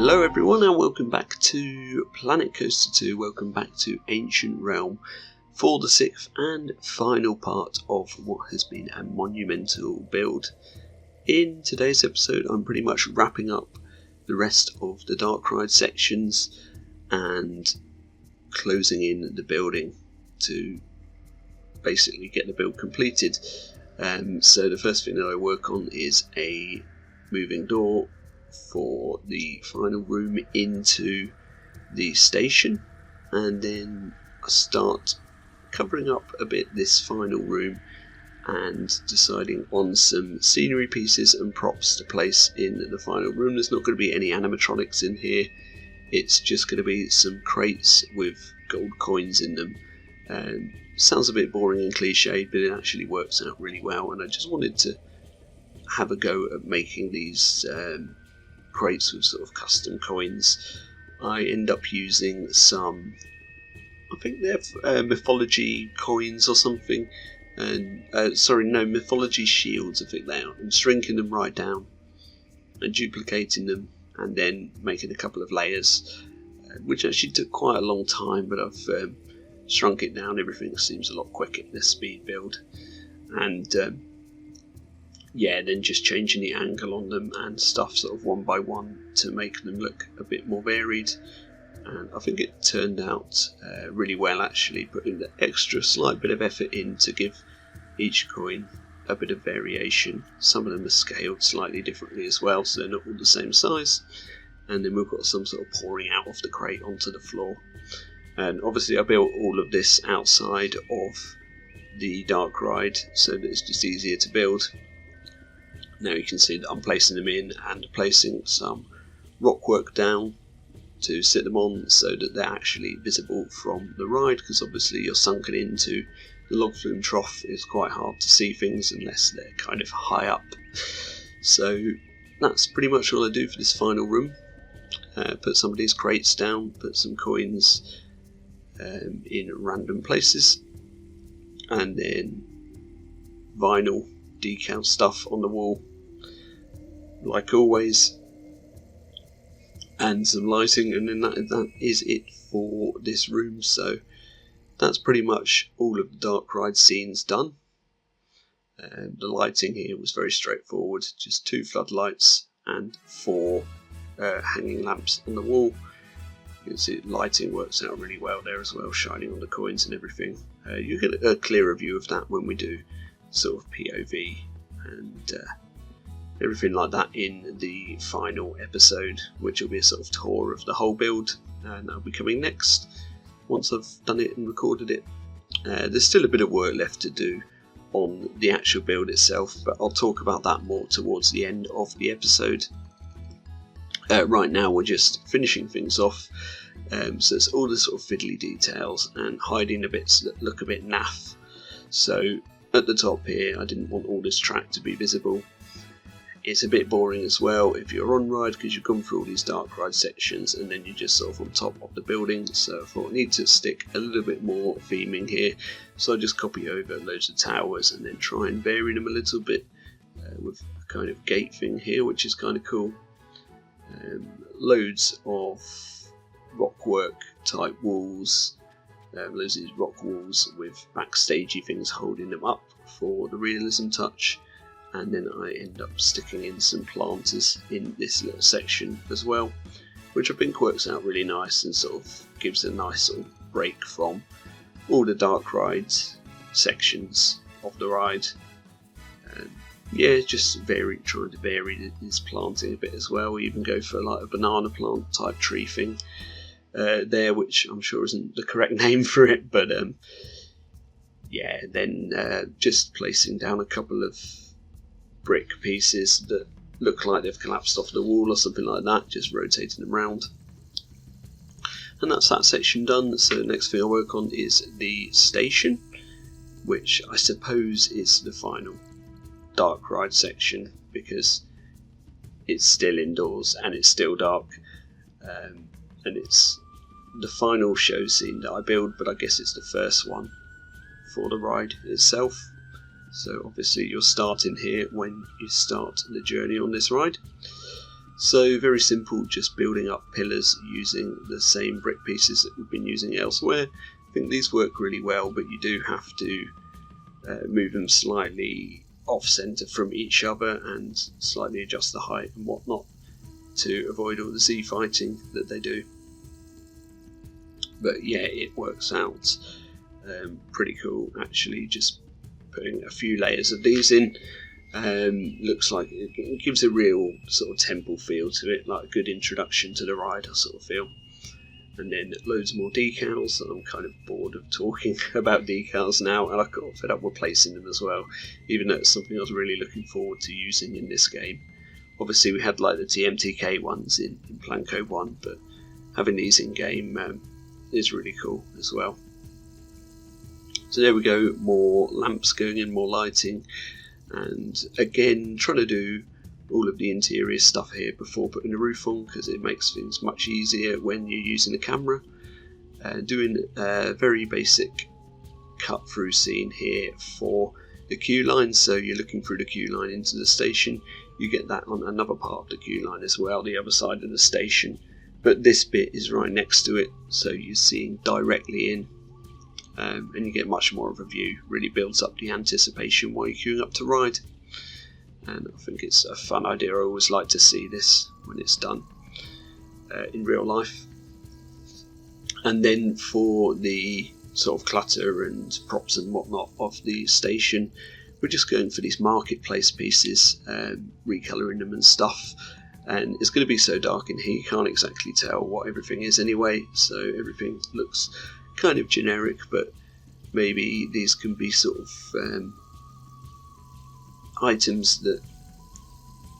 Hello everyone and welcome back to Planet Coaster 2, welcome back to Ancient Realm for the 6th and final part of what has been a monumental build. In today's episode I'm pretty much wrapping up the rest of the Dark Ride sections and closing in the building to basically get the build completed. So the first thing that I work on is a moving door for the final room into the station, and then I start covering up a bit this final room and deciding on some scenery pieces and props to place in the final room. There's not going to be any animatronics in here, it's just going to be some crates with gold coins in them. Sounds a bit boring and cliched, but it actually works out really well, and I just wanted to have a go at making these crates with sort of custom coins. I end up using some, I think they're mythology coins or something, and mythology shields I think they are. I'm shrinking them right down and duplicating them and then making a couple of layers, which actually took quite a long time, but I've shrunk it down. Everything seems a lot quicker in a speed build, and then just changing the angle on them and stuff sort of one by one to make them look a bit more varied. And I think it turned out really well, actually, putting the extra slight bit of effort in to give each coin a bit of variation. Some of them are scaled slightly differently as well, so they're not all the same size. And then we've got some sort of pouring out of the crate onto the floor. And obviously I built all of this outside of the Dark Ride so that it's just easier to build. Now you can see that I'm placing them in and placing some rock work down to sit them on so that they're actually visible from the ride, because obviously you're sunken into the log flume trough. It's quite hard to see things unless they're kind of high up. So that's pretty much all I do for this final room. Put some of these crates down, put some coins in random places, and then vinyl decal stuff on the wall like always, and some lighting, and then that is it for this room. So that's pretty much all of the Dark Ride scenes done. The lighting here was very straightforward, just 2 floodlights and 4 hanging lamps on the wall. You can see lighting works out really well there as well, shining on the coins and everything. You get a clearer view of that when we do sort of POV and everything like that in the final episode, which will be a sort of tour of the whole build, and that'll be coming next once I've done it and recorded it. There's still a bit of work left to do on the actual build itself, but I'll talk about that more towards the end of the episode. Right now we're just finishing things off, so it's all the sort of fiddly details and hiding the bits that look a bit naff. So at the top here I didn't want all this track to be visible. It's a bit boring as well if you're on ride, because you've gone through all these Dark Ride sections and then you're just sort of on top of the building. So I thought I need to stick a little bit more theming here, so I just copy over loads of towers and then try and vary them a little bit with a kind of gate thing here, which is kind of cool. Loads of rock work type walls, loads of these rock walls with backstagey things holding them up for the realism touch. And then I end up sticking in some planters in this little section as well, which I think works out really nice and sort of gives a nice sort of break from all the Dark Ride sections of the ride. Just trying to vary this planting a bit as well. We even go for like a banana plant type tree thing there, which I'm sure isn't the correct name for it, but then just placing down a couple of brick pieces that look like they've collapsed off the wall or something like that, just rotating them around. And that's that section done. So the next thing I work on is the station, which I suppose is the final Dark Ride section, because it's still indoors and it's still dark, and it's the final show scene that I build, but I guess it's the first one for the ride itself. So obviously you're starting here when you start the journey on this ride. So very simple, just building up pillars using the same brick pieces that we've been using elsewhere. I think these work really well, but you do have to move them slightly off centre from each other and slightly adjust the height and whatnot to avoid all the Z fighting that they do. But yeah, it works out pretty cool actually, just putting a few layers of these in. Looks like it gives a real sort of temple feel to it, like a good introduction to the ride, I sort of feel. And then loads more decals. I'm kind of bored of talking about decals now, and I got fed up with placing them as well, even though it's something I was really looking forward to using in this game. Obviously we had like the TMTK ones in Planco 1, but having these in game is really cool as well. So there we go, more lamps going in, more lighting. And again, trying to do all of the interior stuff here before putting the roof on, because it makes things much easier when you're using the camera. Doing a very basic cut through scene here for the queue line, so you're looking through the queue line into the station. You get that on another part of the queue line as well, the other side of the station, but this bit is right next to it, so you're seeing directly in. And you get much more of a view. Really builds up the anticipation while you're queuing up to ride, and I think it's a fun idea. I always like to see this when it's done in real life. And then for the sort of clutter and props and whatnot of the station, we're just going for these marketplace pieces, recolouring them and stuff. And it's going to be so dark in here you can't exactly tell what everything is anyway, so everything looks kind of generic, but maybe these can be sort of items that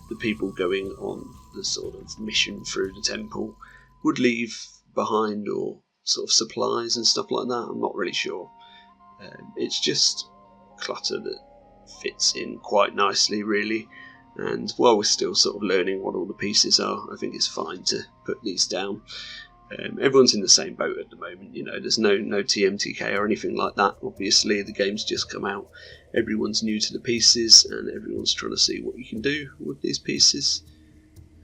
the people going on the sort of mission through the temple would leave behind, or sort of supplies and stuff like that. I'm not really sure. It's just clutter that fits in quite nicely really, and while we're still sort of learning what all the pieces are, I think it's fine to put these down. Everyone's in the same boat at the moment, you know, there's no TMTK or anything like that. Obviously the game's just come out, everyone's new to the pieces and everyone's trying to see what you can do with these pieces.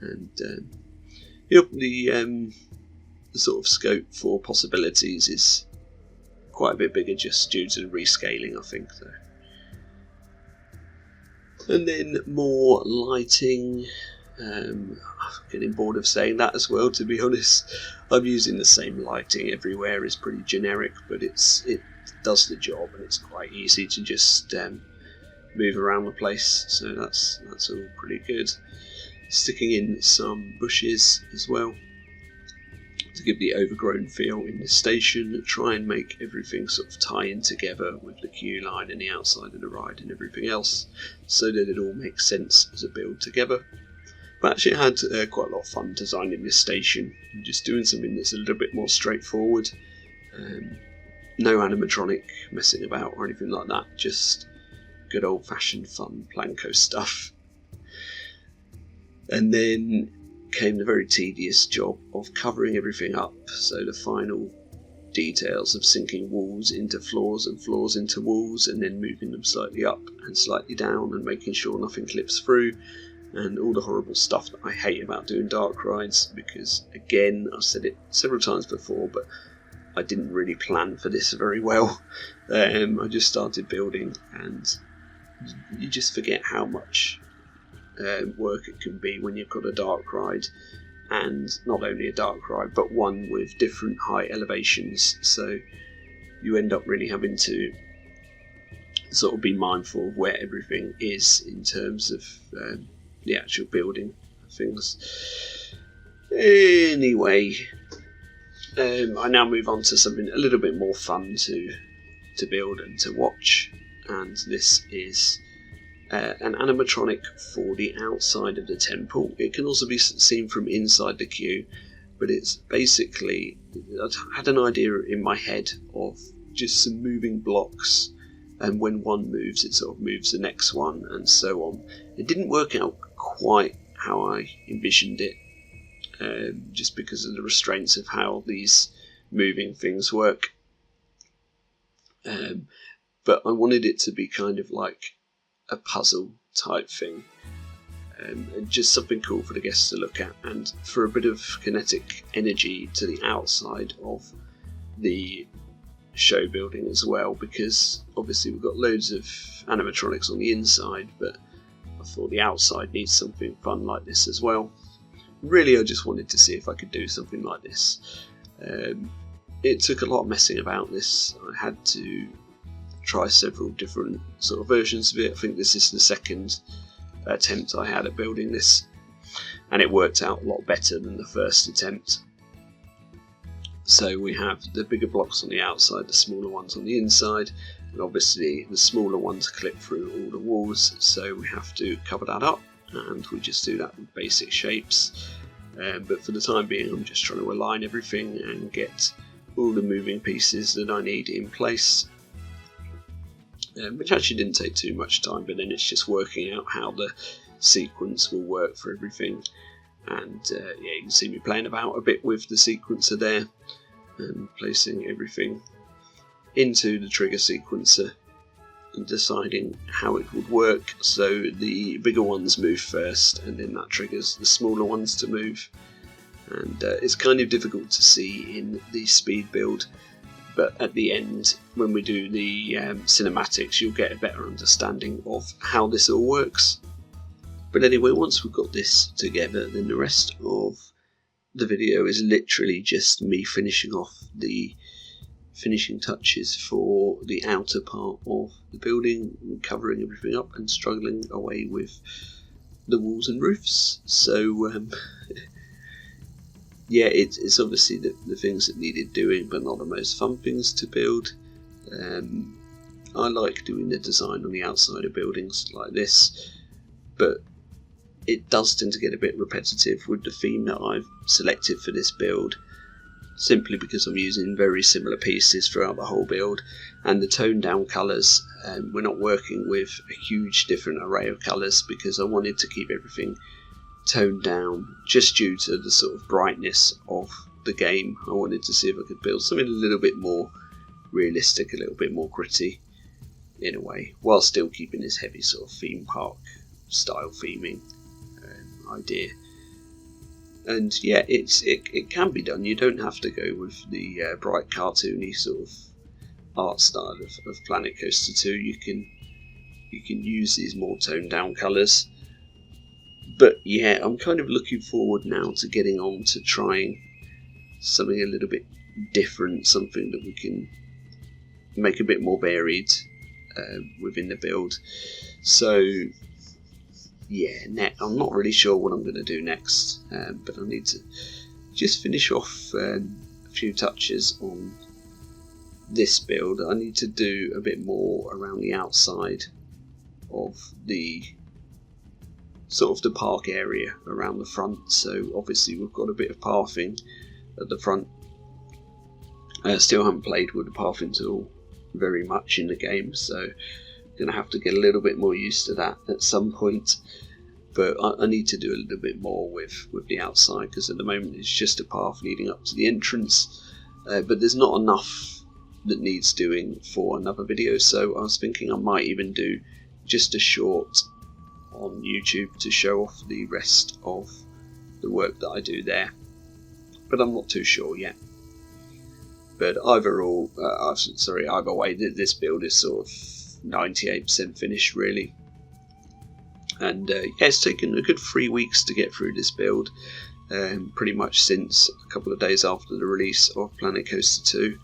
And the sort of scope for possibilities is quite a bit bigger just due to the rescaling, I think, though. And then more lighting. I'm getting bored of saying that as well, to be honest. I'm using the same lighting everywhere, it's pretty generic, but it does the job and it's quite easy to just move around the place, so that's all pretty good. Sticking in some bushes as well to give the overgrown feel in the station, try and make everything sort of tie in together with the queue line and the outside of the ride and everything else, so that it all makes sense as a build together. But actually I had quite a lot of fun designing this station, and just doing something that's a little bit more straightforward. No animatronic messing about or anything like that, just good old fashioned fun Planco stuff. And then came the very tedious job of covering everything up, so the final details of sinking walls into floors and floors into walls, and then moving them slightly up and slightly down and making sure nothing clips through. And all the horrible stuff that I hate about doing dark rides, because again, I've said it several times before, but I didn't really plan for this very well. I just started building and you just forget how much work it can be when you've got a dark ride, and not only a dark ride but one with different height elevations, so you end up really having to sort of be mindful of where everything is in terms of the actual building things. Anyway, I now move on to something a little bit more fun to build and to watch, and this is an animatronic for the outside of the temple. It can also be seen from inside the queue, but it's basically, I had an idea in my head of just some moving blocks, and when one moves it sort of moves the next one and so on. It didn't work out quite how I envisioned it, just because of the restraints of how these moving things work, but I wanted it to be kind of like a puzzle type thing, and just something cool for the guests to look at, and for a bit of kinetic energy to the outside of the show building as well, because obviously we've got loads of animatronics on the inside, but I thought the outside needs something fun like this as well. Really, I just wanted to see if I could do something like this. It took a lot of messing about this. I had to try several different sort of versions of it. I think this is the second attempt I had at building this, and it worked out a lot better than the first attempt. So we have the bigger blocks on the outside, the smaller ones on the inside, and obviously the smaller ones clip through all the walls, so we have to cover that up, and we just do that with basic shapes. But for the time being, I'm just trying to align everything and get all the moving pieces that I need in place, which actually didn't take too much time, but then it's just working out how the sequence will work for everything. And yeah, you can see me playing about a bit with the sequencer there and placing everything into the trigger sequencer and deciding how it would work, so the bigger ones move first and then that triggers the smaller ones to move. And it's kind of difficult to see in the speed build, but at the end when we do the cinematics you'll get a better understanding of how this all works. But anyway, once we've got this together, then the rest of the video is literally just me finishing off the finishing touches for the outer part of the building, covering everything up and struggling away with the walls and roofs. So yeah, it's obviously the things that needed doing, but not the most fun things to build. I like doing the design on the outside of buildings like this, but it does tend to get a bit repetitive with the theme that I've selected for this build, simply because I'm using very similar pieces throughout the whole build, and the toned down colours, we're not working with a huge different array of colours because I wanted to keep everything toned down just due to the sort of brightness of the game. I wanted to see if I could build something a little bit more realistic, a little bit more gritty in a way, while still keeping this heavy sort of theme park style theming idea. And yeah, it can be done. You don't have to go with the bright cartoony sort of art style of Planet Coaster 2. You can use these more toned down colours. But yeah, I'm kind of looking forward now to getting on to trying something a little bit different, something that we can make a bit more varied within the build. So yeah, I'm not really sure what I'm going to do next, but I need to just finish off a few touches on this build. I need to do a bit more around the outside of the sort of the park area around the front. So obviously we've got a bit of pathing at the front. I still haven't played with the pathing tool very much in the game, so going to have to get a little bit more used to that at some point. But I need to do a little bit more with the outside, because at the moment it's just a path leading up to the entrance, but there's not enough that needs doing for another video. So I was thinking I might even do just a short on YouTube to show off the rest of the work that I do there, but I'm not too sure yet. But either way, this build is sort of 98% finished really, and yeah, it's taken a good 3 weeks to get through this build, pretty much since a couple of days after the release of Planet Coaster 2,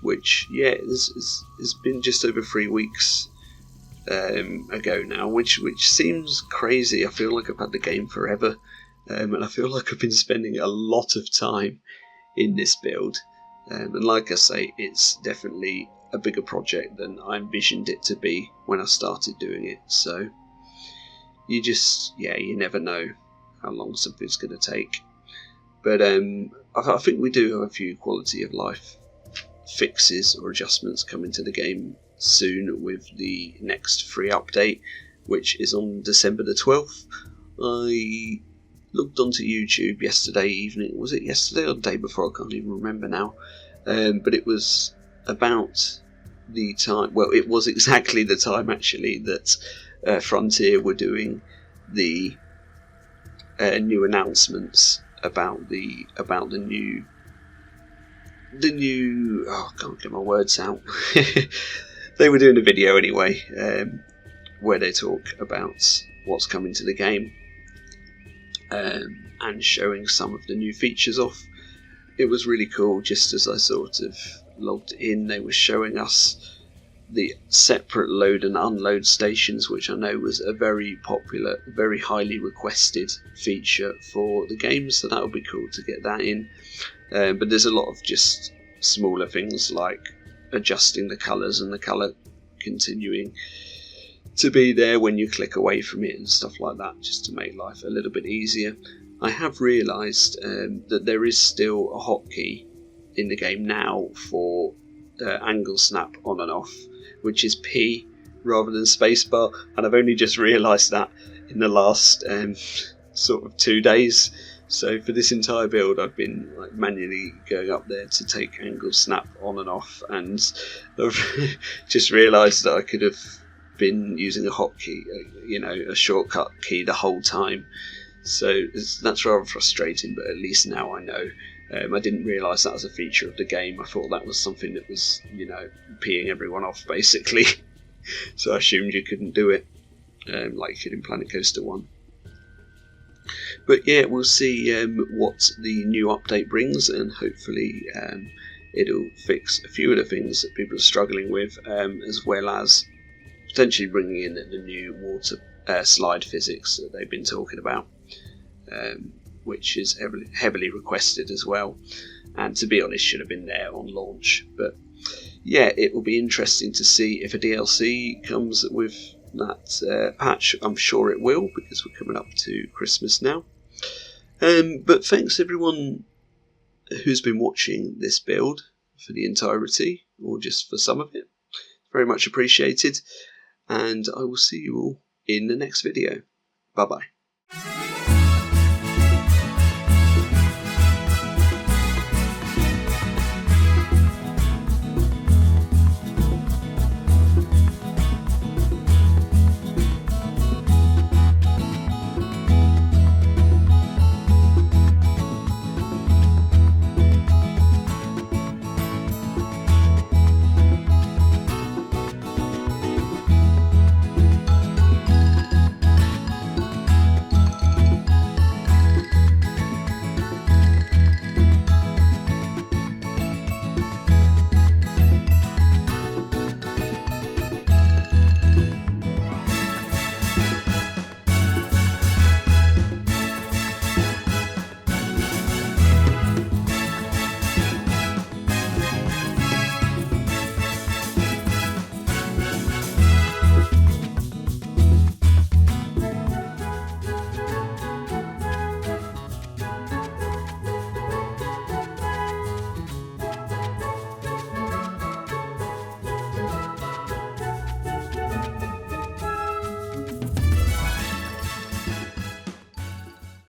which yeah, it's been just over 3 weeks ago now, which seems crazy. I feel like I've had the game forever, and I feel like I've been spending a lot of time in this build, and like I say, it's definitely a bigger project than I envisioned it to be when I started doing it. So you never know how long something's going to take. But I think we do have a few quality of life fixes or adjustments coming to the game soon with the next free update, which is on December the 12th. I looked onto YouTube yesterday evening. Was it yesterday or the day before? I can't even remember now. But it was about the time, well, it was exactly the time actually that Frontier were doing the new announcements about the new oh, I can't get my words out. They were doing a video anyway, where they talk about what's coming to the game, and showing some of the new features off. It was really cool. Just as I sort of logged in, they were showing us the separate load and unload stations, which I know was a very popular, very highly requested feature for the game, so that would be cool to get that in. But there's a lot of just smaller things like adjusting the colours and the colour continuing to be there when you click away from it and stuff like that, just to make life a little bit easier. I have realised that there is still a hotkey in the game now for angle snap on and off, which is P rather than spacebar, and I've only just realised that in the last sort of 2 days. So for this entire build, I've been like manually going up there to take angle snap on and off, and I've just realised that I could have been using a hotkey, a shortcut key the whole time. So that's rather frustrating, but at least now I know. I didn't realise that was a feature of the game. I thought that was something that was, peeing everyone off, basically. So I assumed you couldn't do it, like you could in Planet Coaster 1. But yeah, we'll see what the new update brings, and hopefully it'll fix a few of the things that people are struggling with, as well as potentially bringing in the new water slide physics that they've been talking about. Which is heavily requested as well, and to be honest should have been there on launch. But yeah, it will be interesting to see if a DLC comes with that patch. I'm sure it will, because we're coming up to Christmas now. But thanks everyone who's been watching this build for the entirety, or just for some of it. Very much appreciated, and I will see you all in the next video. Bye bye.